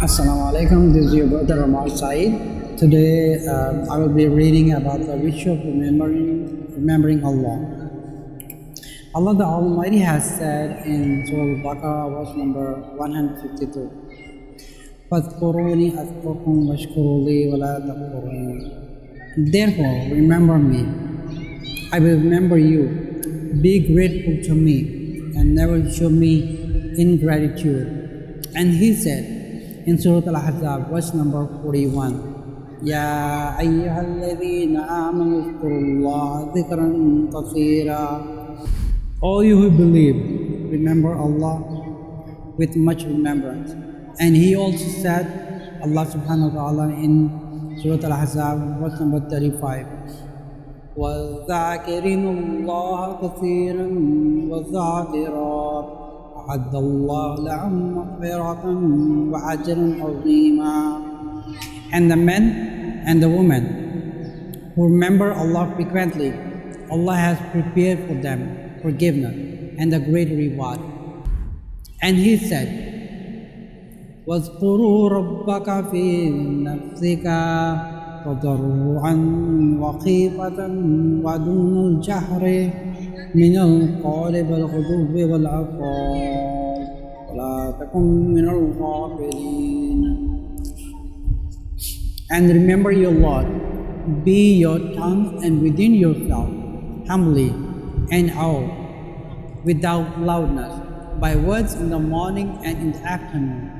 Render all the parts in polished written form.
Assalamu alaikum, this is your brother Ammaar Saeed. Today I will be reading about the virtue of remembering Allah. Allah the Almighty has said in Surah Al-Baqarah, verse number 152, فَاذْكُرُونِي أَذْكُرْكُمْ وَاشْكُرُوا لِي وَلَا تَكْفُرُونِ. Therefore, remember me. I will remember you. Be grateful to me and never show me ingratitude. And he said, in Surah Al-Ahzab, verse number 41, Ya ayyuhalladhina amanu uzkurullaha dhikran kathira. All you who believe, remember Allah with much remembrance. And he also said, Allah subhanahu wa ta'ala in Surah Al-Ahzab, verse number 35, وَالذَّاكِرِينَ اللَّهَ كَثِيرًا وَالذَّاكِرَاتِ أعد الله لهم مغفرة وأجرا عظيما. And the men and the women who remember Allah frequently, Allah has prepared for them forgiveness and a great reward. And he said, واذكروا ربك في نفسك تضرعا وخيفة ودون الجهر من القول بالغدو والآصال ولا تكن من الغافلين. And remember your Lord, be your tongue and within yourself, humbly and awe, without loudness, by words in the morning and in the afternoon,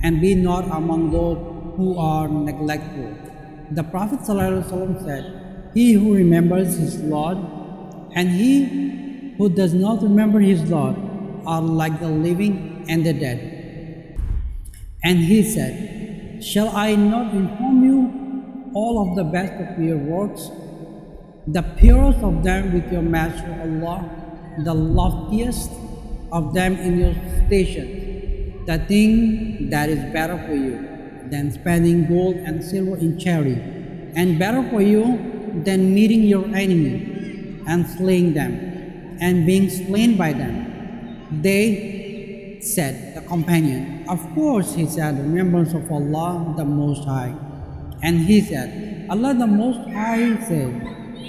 and be not among those who are neglectful. The Prophet ﷺ said, he who remembers his Lord and he who does not remember his Lord are like the living and the dead. And he said, shall I not inform you all of the best of your works, the purest of them with your Master Allah, the loftiest of them in your station, the thing that is better for you than spending gold and silver in charity, and better for you than meeting your enemy and slaying them, and being slain by them. They said, the companion, of course, he said, remembrance of Allah the Most High. And he said, Allah the Most High said,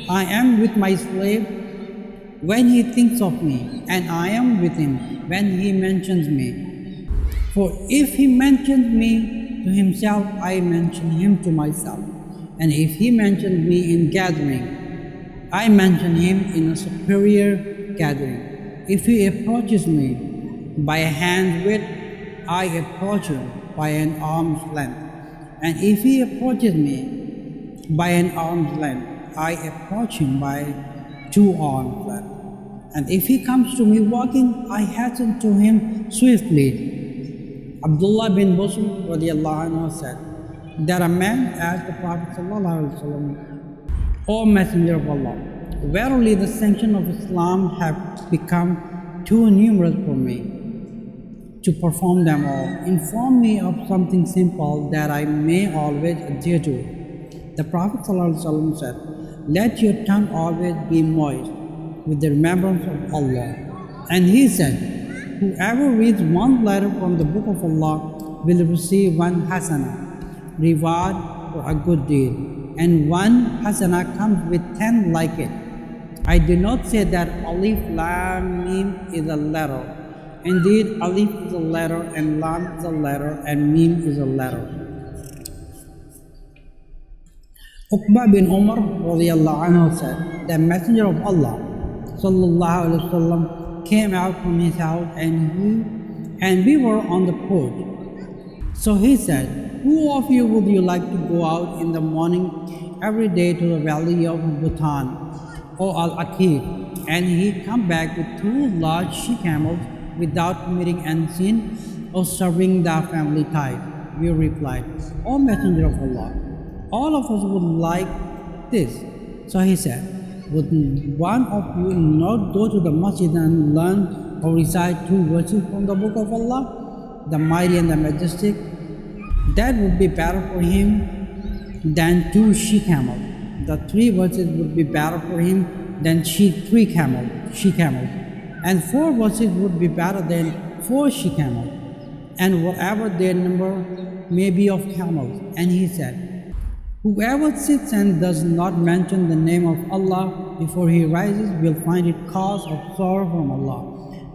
I am with my slave when he thinks of me, and I am with him when he mentions me. For if he mentions me to himself, I mention him to myself. And if he mentions me in gathering, I mention him in a superior gathering. If he approaches me by a hand's width, I approach him by an arm's length. And if he approaches me by an arm's length, I approach him by 2 arms' length. And if he comes to me walking, I hasten to him swiftly. Abdullah bin Busr radiallahu anhu said that a man asked the Prophet sallallahu alaihi wasallam, O Messenger of Allah, verily the sanctions of Islam have become too numerous for me to perform them all. Inform me of something simple that I may always adhere to it. The Prophet ﷺ said, let your tongue always be moist with the remembrance of Allah. And he said, whoever reads one letter from the book of Allah will receive 1 hasana, reward for a good deed. And 1 hasana comes with 10 like it. I do not say that alif lam mim is a letter. Indeed, alif is a letter, and lam is a letter, and mim is a letter. Uqba bin Umar radiallahu anhu said, the Messenger of Allah sallallahu alaihi wasallam came out from his house, and we were on the porch. So he said, who of you would you like to go out in the morning every day to the valley of Bhutan or Al-Aqib, and he come back with 2 large she-camels without committing any sin or serving the family tithe? We replied, O Messenger of Allah, all of us would like this. So he said, would one of you not go to the masjid and learn or recite 2 verses from the book of Allah, the mighty and the majestic? That would be better for him than 2 she-camels. The 3 verses would be better for him than 3 she-camels. And 4 verses would be better than 4 she-camels. and whatever their number may be of camels. And he said, whoever sits and does not mention the name of Allah before he rises will find it cause of sorrow from Allah.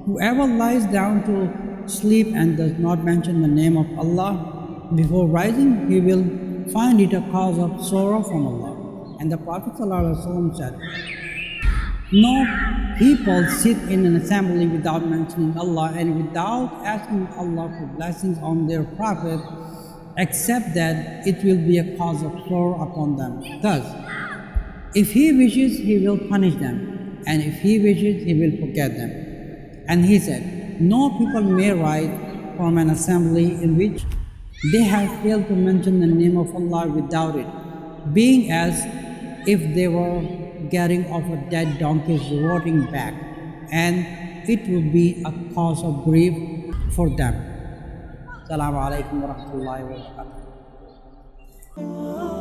Whoever lies down to sleep and does not mention the name of Allah before rising, he will find it a cause of sorrow from Allah. And the Prophet ﷺ said, no people sit in an assembly without mentioning Allah and without asking Allah for blessings on their Prophet, except that it will be a cause of sorrow upon them. Thus, if he wishes, he will punish them, and if he wishes, he will forget them. And he said, no people may rise from an assembly in which they have failed to mention the name of Allah without it, being as if they were getting off a dead donkey's rotting back, and it would be a cause of grief for them. Assalamu alaikum wa rahmatullahi wa barakatuh.